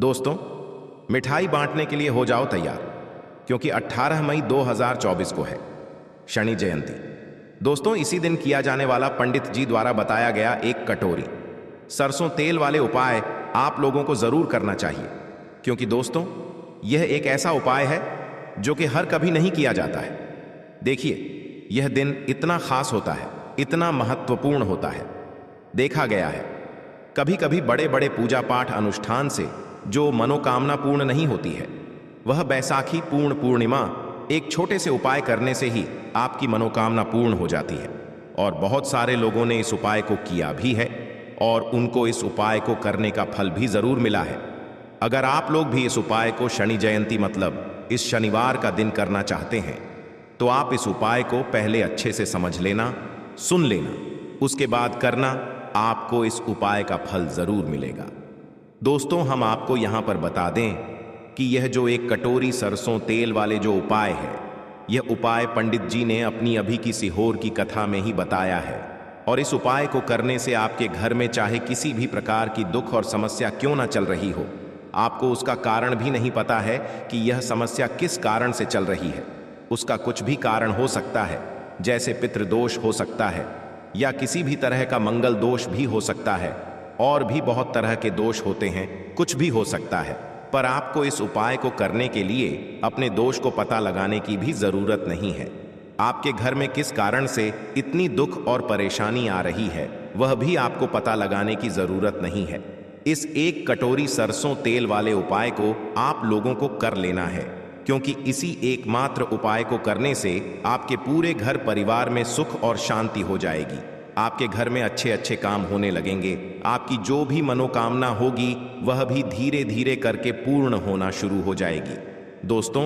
दोस्तों, मिठाई बांटने के लिए हो जाओ तैयार, क्योंकि 18 मई 2024 को है शनि जयंती। दोस्तों, इसी दिन किया जाने वाला पंडित जी द्वारा बताया गया एक कटोरी सरसों तेल वाले उपाय आप लोगों को जरूर करना चाहिए, क्योंकि दोस्तों यह एक ऐसा उपाय है जो कि हर कभी नहीं किया जाता है। देखिए, यह दिन इतना खास होता है, इतना महत्वपूर्ण होता है। देखा गया है कभी कभी बड़े बड़े पूजा पाठ अनुष्ठान से जो मनोकामना पूर्ण नहीं होती है, वह बैसाखी पूर्ण पूर्णिमा एक छोटे से उपाय करने से ही आपकी मनोकामना पूर्ण हो जाती है। और बहुत सारे लोगों ने इस उपाय को किया भी है और उनको इस उपाय को करने का फल भी जरूर मिला है। अगर आप लोग भी इस उपाय को शनि जयंती मतलब इस शनिवार का दिन करना चाहते हैं, तो आप इस उपाय को पहले अच्छे से समझ लेना, सुन लेना, उसके बाद करना। आपको इस उपाय का फल जरूर मिलेगा। दोस्तों, हम आपको यहां पर बता दें कि यह जो एक कटोरी सरसों तेल वाले जो उपाय है, यह उपाय पंडित जी ने अपनी अभी की सीहोर की कथा में ही बताया है। और इस उपाय को करने से आपके घर में चाहे किसी भी प्रकार की दुख और समस्या क्यों ना चल रही हो, आपको उसका कारण भी नहीं पता है कि यह समस्या किस कारण से चल रही है। उसका कुछ भी कारण हो सकता है, जैसे पितृदोष हो सकता है या किसी भी तरह का मंगल दोष भी हो सकता है, और भी बहुत तरह के दोष होते हैं, कुछ भी हो सकता है। पर आपको इस उपाय को करने के लिए अपने दोष को पता लगाने की भी जरूरत नहीं है। आपके घर में किस कारण से इतनी दुख और परेशानी आ रही है, वह भी आपको पता लगाने की जरूरत नहीं है। इस एक कटोरी सरसों तेल वाले उपाय को आप लोगों को कर लेना है, क्योंकि इसी एकमात्र उपाय को करने से आपके पूरे घर परिवार में सुख और शांति हो जाएगी। आपके घर में अच्छे अच्छे काम होने लगेंगे। आपकी जो भी मनोकामना होगी वह भी धीरे धीरे करके पूर्ण होना शुरू हो जाएगी। दोस्तों,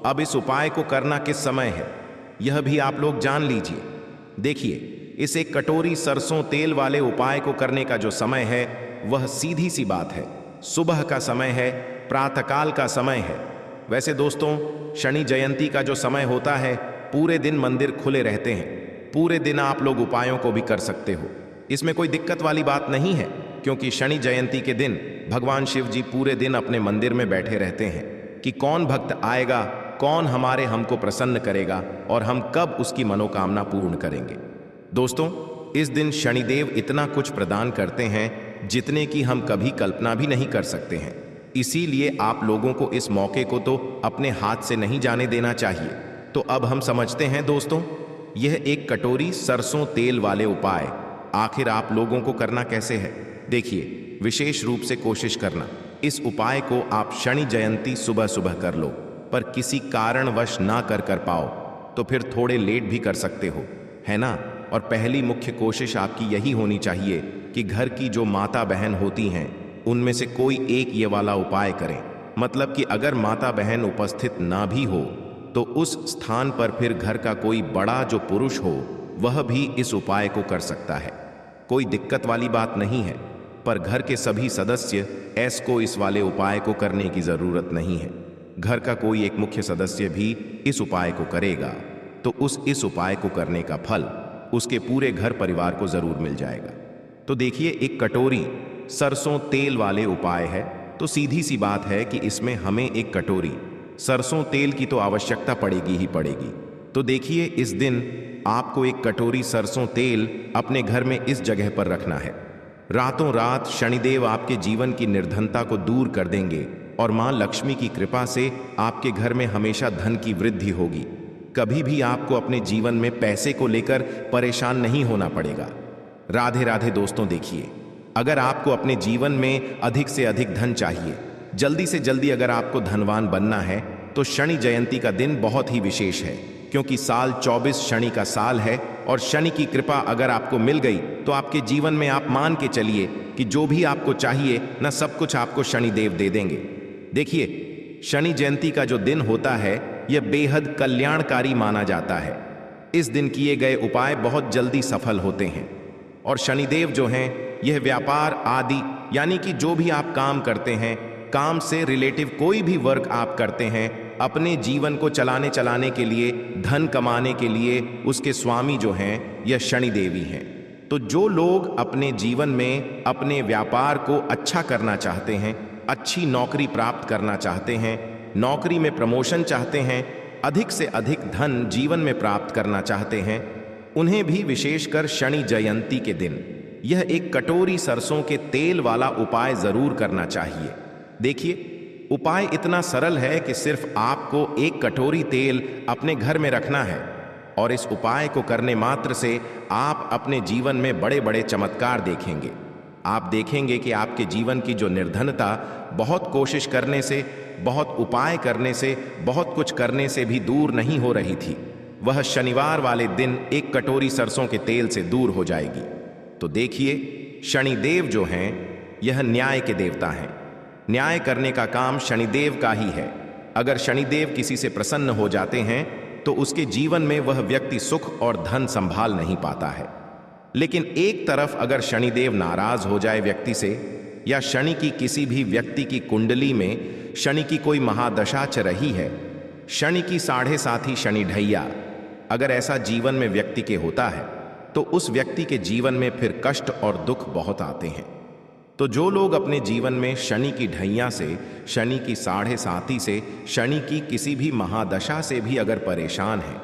अब इस उपाय को करना किस समय है, यह भी आप लोग जान लीजिए। देखिए, इस एक कटोरी सरसों तेल वाले उपाय को करने का जो समय है, वह सीधी सी बात है, सुबह का समय है, प्रातःकाल का समय है। वैसे दोस्तों, शनि जयंती का जो समय होता है, पूरे दिन मंदिर खुले रहते हैं, पूरे दिन आप लोग उपायों को भी कर सकते हो। इसमें कोई दिक्कत वाली बात नहीं है, क्योंकि शनि जयंती के दिन भगवान शिव जी पूरे दिन अपने मंदिर में बैठे रहते हैं कि कौन भक्त आएगा, कौन हमारे हमको प्रसन्न करेगा और हम कब उसकी मनोकामना पूर्ण करेंगे। दोस्तों, इस दिन शनिदेव इतना कुछ प्रदान करते हैं जितने की हम कभी कल्पना भी नहीं कर सकते हैं। इसीलिए आप लोगों को इस मौके को तो अपने हाथ से नहीं जाने देना चाहिए। तो अब हम समझते हैं दोस्तों, यह एक कटोरी सरसों तेल वाले उपाय आखिर आप लोगों को करना कैसे है। देखिए, विशेष रूप से कोशिश करना, इस उपाय को आप शनि जयंती सुबह सुबह कर लो, पर किसी कारणवश ना कर पाओ तो फिर थोड़े लेट भी कर सकते हो, है ना। और पहली मुख्य कोशिश आपकी यही होनी चाहिए कि घर की जो माता बहन होती हैं, उनमें से कोई एक ये वाला उपाय करें। मतलब कि अगर माता बहन उपस्थित ना भी हो तो उस स्थान पर फिर घर का कोई बड़ा जो पुरुष हो, वह भी इस उपाय को कर सकता है। कोई दिक्कत वाली बात नहीं है, पर घर के सभी सदस्य को इस वाले उपाय को करने की जरूरत नहीं है। घर का कोई एक मुख्य सदस्य भी इस उपाय को करेगा तो इस उपाय को करने का फल उसके पूरे घर परिवार को जरूर मिल जाएगा। तो देखिए, एक कटोरी सरसों तेल वाले उपाय है, तो सीधी सी बात है कि इसमें हमें एक कटोरी सरसों तेल की तो आवश्यकता पड़ेगी ही पड़ेगी। तो देखिए, इस दिन आपको एक कटोरी सरसों तेल अपने घर में इस जगह पर रखना है। रातों रात शनिदेव आपके जीवन की निर्धनता को दूर कर देंगे और मां लक्ष्मी की कृपा से आपके घर में हमेशा धन की वृद्धि होगी। कभी भी आपको अपने जीवन में पैसे को लेकर परेशान नहीं होना पड़ेगा। राधे राधे दोस्तों। देखिए, अगर आपको अपने जीवन में अधिक से अधिक धन चाहिए, जल्दी से जल्दी अगर आपको धनवान बनना है, तो शनि जयंती का दिन बहुत ही विशेष है, क्योंकि साल 24 शनि का साल है। और शनि की कृपा अगर आपको मिल गई तो आपके जीवन में आप मान के चलिए कि जो भी आपको चाहिए ना, सब कुछ आपको शनिदेव दे देंगे। देखिए, शनि जयंती का जो दिन होता है, यह बेहद कल्याणकारी माना जाता है। इस दिन किए गए उपाय बहुत जल्दी सफल होते हैं। और शनिदेव जो हैं, यह व्यापार आदि यानी कि जो भी आप काम करते हैं, काम से रिलेटिव कोई भी वर्क आप करते हैं, अपने जीवन को चलाने के लिए, धन कमाने के लिए उसके स्वामी जो हैं, यह शनि देवी हैं। तो जो लोग अपने जीवन में अपने व्यापार को अच्छा करना चाहते हैं, अच्छी नौकरी प्राप्त करना चाहते हैं, नौकरी में प्रमोशन चाहते हैं, अधिक से अधिक धन जीवन में प्राप्त करना चाहते हैं, उन्हें भी विशेषकर शनि जयंती के दिन यह एक कटोरी सरसों के तेल वाला उपाय जरूर करना चाहिए। देखिए, उपाय इतना सरल है कि सिर्फ आपको एक कटोरी तेल अपने घर में रखना है और इस उपाय को करने मात्र से आप अपने जीवन में बड़े बड़े चमत्कार देखेंगे। आप देखेंगे कि आपके जीवन की जो निर्धनता बहुत कोशिश करने से, बहुत उपाय करने से, बहुत कुछ करने से भी दूर नहीं हो रही थी, वह शनिवार वाले दिन एक कटोरी सरसों के तेल से दूर हो जाएगी। तो देखिए, शनिदेव जो हैं यह न्याय के देवता हैं। न्याय करने का काम शनिदेव का ही है। अगर शनिदेव किसी से प्रसन्न हो जाते हैं तो उसके जीवन में वह व्यक्ति सुख और धन संभाल नहीं पाता है। लेकिन एक तरफ अगर शनिदेव नाराज हो जाए व्यक्ति से, या शनि की किसी भी व्यक्ति की कुंडली में शनि की कोई महादशा चल रही है, शनि की 7.5 शनि ढैया अगर ऐसा जीवन में व्यक्ति के होता है तो उस व्यक्ति के जीवन में फिर कष्ट और दुख बहुत आते हैं। तो जो लोग अपने जीवन में शनि की ढैया से, शनि की 7.5 से, शनि की किसी भी महादशा से भी अगर परेशान हैं,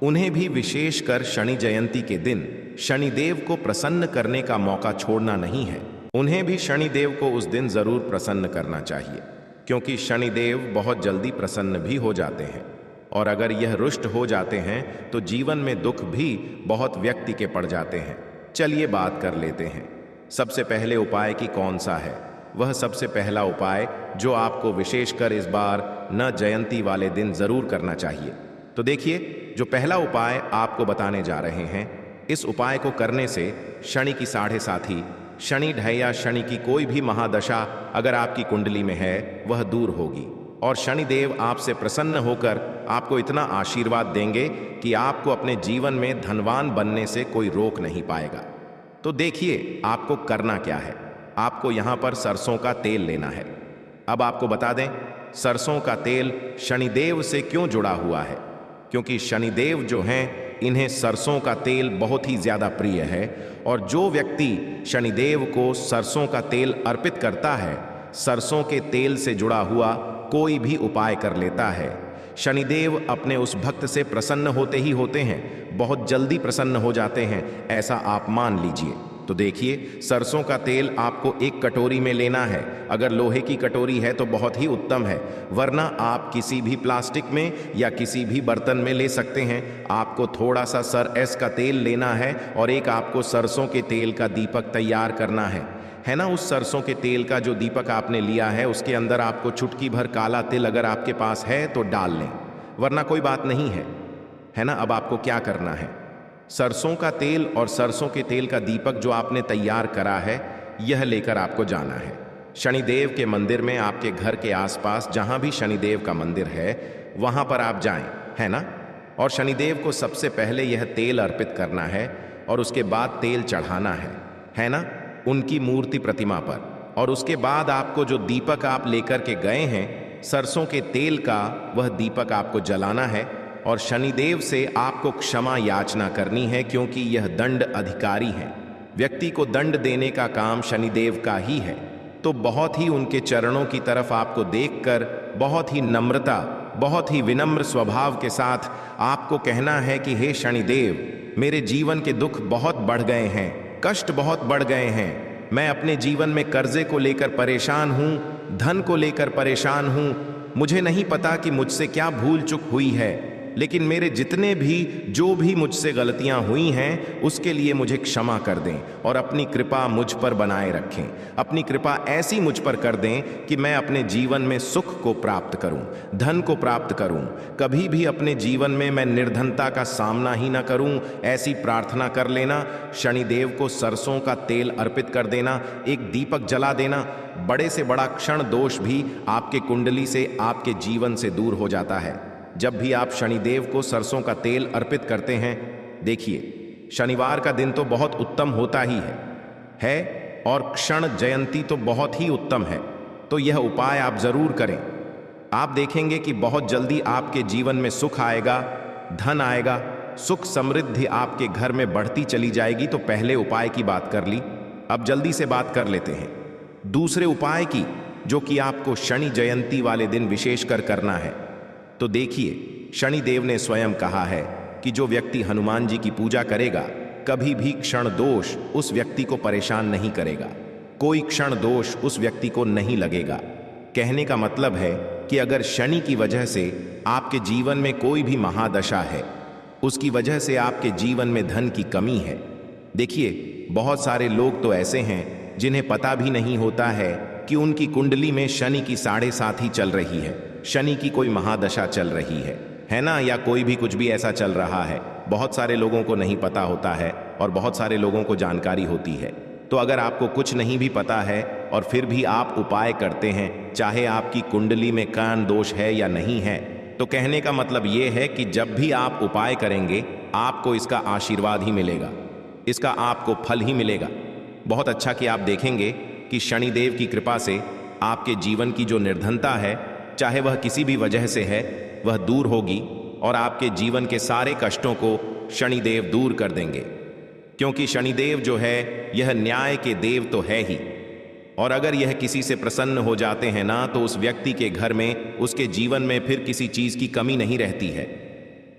उन्हें भी विशेषकर शनि जयंती के दिन शनिदेव को प्रसन्न करने का मौका छोड़ना नहीं है। उन्हें भी शनिदेव को उस दिन जरूर प्रसन्न करना चाहिए, क्योंकि शनिदेव बहुत जल्दी प्रसन्न भी हो जाते हैं और अगर यह रुष्ट हो जाते हैं तो जीवन में दुख भी बहुत व्यक्ति के पड़ जाते हैं। चलिए बात कर लेते हैं सबसे पहले उपाय की कौन सा है। वह सबसे पहला उपाय जो आपको विशेषकर इस बार न जयंती वाले दिन जरूर करना चाहिए। तो देखिए, जो पहला उपाय आपको बताने जा रहे हैं, इस उपाय को करने से शनि की 7.5 शनि ढैया, शनि की कोई भी महादशा अगर आपकी कुंडली में है वह दूर होगी और शनिदेव आपसे प्रसन्न होकर आपको इतना आशीर्वाद देंगे कि आपको अपने जीवन में धनवान बनने से कोई रोक नहीं पाएगा। तो देखिए, आपको करना क्या है। आपको यहाँ पर सरसों का तेल लेना है। अब आपको बता दें, सरसों का तेल शनिदेव से क्यों जुड़ा हुआ है, क्योंकि शनिदेव जो हैं इन्हें सरसों का तेल बहुत ही ज़्यादा प्रिय है और जो व्यक्ति शनिदेव को सरसों का तेल अर्पित करता है, सरसों के तेल से जुड़ा हुआ कोई भी उपाय कर लेता है, शनिदेव अपने उस भक्त से प्रसन्न होते ही होते हैं, बहुत जल्दी प्रसन्न हो जाते हैं, ऐसा आप मान लीजिए। तो देखिए, सरसों का तेल आपको एक कटोरी में लेना है। अगर लोहे की कटोरी है तो बहुत ही उत्तम है, वरना आप किसी भी प्लास्टिक में या किसी भी बर्तन में ले सकते हैं। आपको थोड़ा सा सरस का तेल लेना है और एक आपको सरसों के तेल का दीपक तैयार करना है ना। उस सरसों के तेल का जो दीपक आपने लिया है उसके अंदर आपको चुटकी भर काला तिल अगर आपके पास है तो डाल लें, वरना कोई बात नहीं है ना। अब आपको क्या करना है, सरसों का तेल और सरसों के तेल का दीपक जो आपने तैयार करा है यह लेकर आपको जाना है शनिदेव के मंदिर में। आपके घर के आसपास जहां भी शनिदेव का मंदिर है वहां पर आप जाएं, है ना। और शनिदेव को सबसे पहले यह तेल अर्पित करना है और उसके बाद तेल चढ़ाना है ना, उनकी मूर्ति प्रतिमा पर। और उसके बाद आपको जो दीपक आप लेकर के गए हैं सरसों के तेल का, वह दीपक आपको जलाना है और शनिदेव से आपको क्षमा याचना करनी है, क्योंकि यह दंड अधिकारी हैं। व्यक्ति को दंड देने का काम शनिदेव का ही है। तो बहुत ही उनके चरणों की तरफ आपको देखकर बहुत ही नम्रता, बहुत ही विनम्र स्वभाव के साथ आपको कहना है कि हे शनिदेव, मेरे जीवन के दुख बहुत बढ़ गए हैं, कष्ट बहुत बढ़ गए हैं, मैं अपने जीवन में कर्जे को लेकर परेशान हूँ, धन को लेकर परेशान हूँ, मुझे नहीं पता कि मुझसे क्या भूल चूक हुई है, लेकिन मेरे जितने भी जो भी मुझसे गलतियां हुई हैं उसके लिए मुझे क्षमा कर दें और अपनी कृपा मुझ पर बनाए रखें। अपनी कृपा ऐसी मुझ पर कर दें कि मैं अपने जीवन में सुख को प्राप्त करूं, धन को प्राप्त करूं, कभी भी अपने जीवन में मैं निर्धनता का सामना ही ना करूं, ऐसी प्रार्थना कर लेना। शनिदेव को सरसों का तेल अर्पित कर देना, एक दीपक जला देना। बड़े से बड़ा क्षण दोष भी आपके कुंडली से, आपके जीवन से दूर हो जाता है जब भी आप शनिदेव को सरसों का तेल अर्पित करते हैं। देखिए, शनिवार का दिन तो बहुत उत्तम होता ही है और क्षण जयंती तो बहुत ही उत्तम है। तो यह उपाय आप जरूर करें। आप देखेंगे कि बहुत जल्दी आपके जीवन में सुख आएगा, धन आएगा, सुख समृद्धि आपके घर में बढ़ती चली जाएगी। तो पहले उपाय की बात कर ली, अब जल्दी से बात कर लेते हैं दूसरे उपाय की, जो कि आपको शनि जयंती वाले दिन विशेषकर करना है। तो देखिए, शनिदेव ने स्वयं कहा है कि जो व्यक्ति हनुमान जी की पूजा करेगा कभी भी क्षण दोष उस व्यक्ति को परेशान नहीं करेगा, कोई क्षण दोष उस व्यक्ति को नहीं लगेगा। कहने का मतलब है कि अगर शनि की वजह से आपके जीवन में कोई भी महादशा है, उसकी वजह से आपके जीवन में धन की कमी है। देखिए, बहुत सारे लोग तो ऐसे हैं जिन्हें पता भी नहीं होता है कि उनकी कुंडली में शनि की 7.5 ही चल रही है, शनि की कोई महादशा चल रही है ना, या कोई भी कुछ भी ऐसा चल रहा है। बहुत सारे लोगों को नहीं पता होता है और बहुत सारे लोगों को जानकारी होती है। तो अगर आपको कुछ नहीं भी पता है और फिर भी आप उपाय करते हैं, चाहे आपकी कुंडली में कान दोष है या नहीं है, तो कहने का मतलब ये है कि जब भी आप उपाय करेंगे आपको इसका आशीर्वाद ही मिलेगा, इसका आपको फल ही मिलेगा। बहुत अच्छा कि आप देखेंगे कि शनिदेव की कृपा से आपके जीवन की जो निर्धनता है, चाहे वह किसी भी वजह से है, वह दूर होगी और आपके जीवन के सारे कष्टों को शनिदेव दूर कर देंगे। क्योंकि शनिदेव जो है यह न्याय के देव तो है ही, और अगर यह किसी से प्रसन्न हो जाते हैं ना, तो उस व्यक्ति के घर में, उसके जीवन में फिर किसी चीज की कमी नहीं रहती है।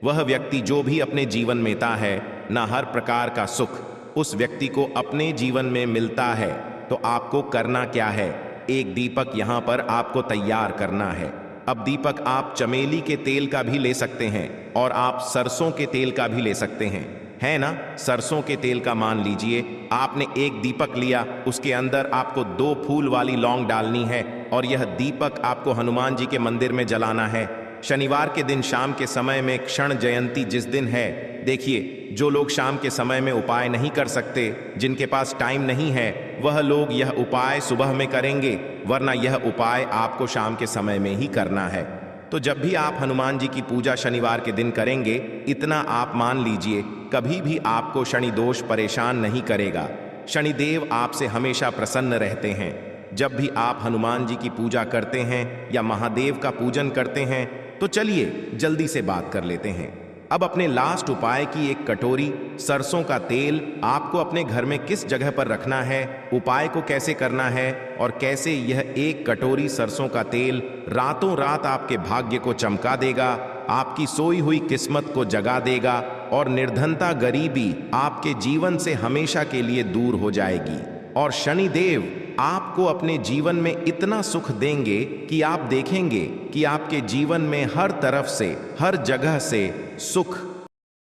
वह व्यक्ति जो भी अपने जीवन में ता है ना, हर प्रकार का सुख उस व्यक्ति को अपने जीवन में मिलता है। तो आपको करना क्या है, एक दीपक यहां पर आपको तैयार करना है। अब दीपक आप चमेली के तेल का भी ले सकते हैं और आप सरसों के तेल का भी ले सकते हैं, है ना। सरसों के तेल का मान लीजिए आपने एक दीपक लिया, उसके अंदर आपको 2 फूल वाली लौंग डालनी है और यह दीपक आपको हनुमान जी के मंदिर में जलाना है। शनिवार के दिन शाम के समय में, क्षण जयंती जिस दिन है, देखिए जो लोग शाम के समय में उपाय नहीं कर सकते, जिनके पास टाइम नहीं है, वह लोग यह उपाय सुबह में करेंगे, वरना यह उपाय आपको शाम के समय में ही करना है। तो जब भी आप हनुमान जी की पूजा शनिवार के दिन करेंगे, इतना आप मान लीजिए कभी भी आपको शनि दोष परेशान नहीं करेगा। शनिदेव आपसे हमेशा प्रसन्न रहते हैं। जब भी आप हनुमान जी की पूजा करते हैं या महादेव का पूजन करते हैं, तो चलिए जल्दी से बात कर लेते हैं। अब अपने लास्ट उपाय की एक कटोरी सरसों का तेल आपको अपने घर में किस जगह पर रखना है, उपाय को कैसे करना है और कैसे यह एक कटोरी सरसों का तेल रातों रात आपके भाग्य को चमका देगा, आपकी सोई हुई किस्मत को जगा देगा और निर्धनता, गरीबी आपके जीवन से हमेशा के लिए दूर हो जाएगी। और शनिदेव आपको अपने जीवन में इतना सुख देंगे कि आप देखेंगे कि आपके जीवन में हर तरफ से, हर जगह से सुख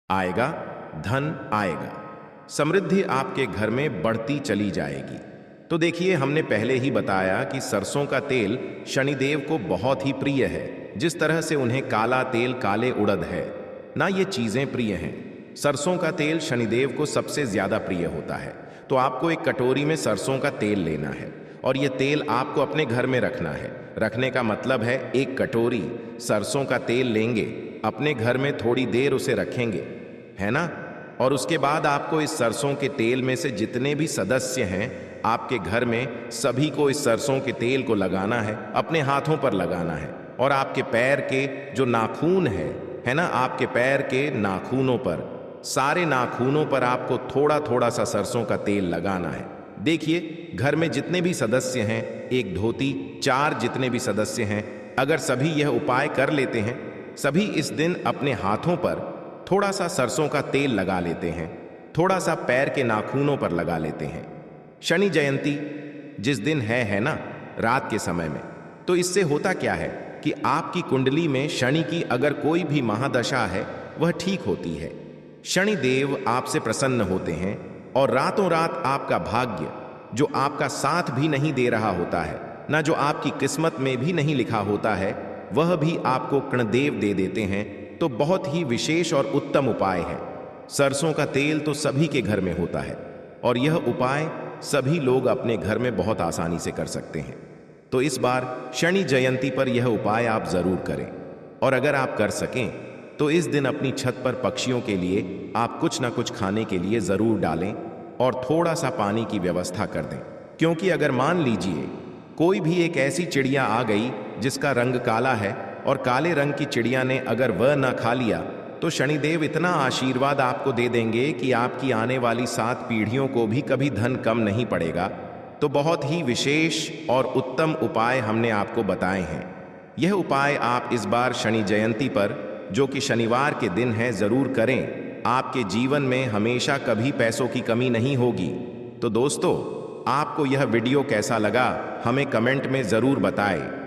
आएगा, धन आएगा, समृद्धि आपके घर में बढ़ती चली जाएगी। तो देखिए, हमने पहले ही बताया कि सरसों का तेल शनिदेव को बहुत ही प्रिय है। जिस तरह से उन्हें काला तेल, काले उड़द है ना, ये चीजें प्रिय हैं। सरसों का तेल शनिदेव को सबसे ज्यादा प्रिय होता है। तो आपको एक कटोरी में सरसों का तेल लेना है और यह तेल आपको अपने घर में रखना है। रखने का मतलब है एक कटोरी सरसों का तेल लेंगे, अपने घर में थोड़ी देर उसे रखेंगे, है ना। और उसके बाद आपको इस सरसों के तेल में से जितने भी सदस्य हैं आपके घर में, सभी को इस सरसों के तेल को लगाना है, अपने हाथों पर लगाना है। और आपके पैर के जो नाखून है ना, आपके पैर के नाखूनों पर, सारे नाखूनों पर आपको थोड़ा थोड़ा सा सरसों का तेल लगाना है। देखिए, घर में जितने भी सदस्य हैं, एक धोती, 4 जितने भी सदस्य हैं, अगर सभी यह उपाय कर लेते हैं, सभी इस दिन अपने हाथों पर थोड़ा सा सरसों का तेल लगा लेते हैं, थोड़ा सा पैर के नाखूनों पर लगा लेते हैं। शनि जयंती जिस दिन है ना, रात के समय में, तो इससे होता क्या है कि आपकी कुंडली में शनि की अगर कोई भी महादशा है, वह ठीक होती है। शनि देव आपसे प्रसन्न होते हैं और रातों रात आपका भाग्य, जो आपका साथ भी नहीं दे रहा होता है ना, जो आपकी किस्मत में भी नहीं लिखा होता है, वह भी आपको कृणदेव दे देते हैं। तो बहुत ही विशेष और उत्तम उपाय है। सरसों का तेल तो सभी के घर में होता है और यह उपाय सभी लोग अपने घर में बहुत आसानी से कर सकते हैं। तो इस बार शनि जयंती पर यह उपाय आप जरूर करें। और अगर आप कर सकें तो इस दिन अपनी छत पर पक्षियों के लिए आप कुछ ना कुछ खाने के लिए जरूर डालें और थोड़ा सा पानी की व्यवस्था कर दें। क्योंकि अगर मान लीजिए कोई भी एक ऐसी चिड़िया आ गई जिसका रंग काला है और काले रंग की चिड़िया ने अगर वह ना खा लिया, तो शनिदेव इतना आशीर्वाद आपको दे देंगे कि आपकी आने वाली 7 पीढ़ियों को भी कभी धन कम नहीं पड़ेगा, तो बहुत ही विशेष और उत्तम उपाय हमने आपको बताए हैं। यह उपाय आप इस बार शनि जयंती पर, जो कि शनिवार के दिन है, जरूर करें। आपके जीवन में हमेशा कभी पैसों की कमी नहीं होगी। तो दोस्तों, आपको यह वीडियो कैसा लगा हमें कमेंट में जरूर बताएं।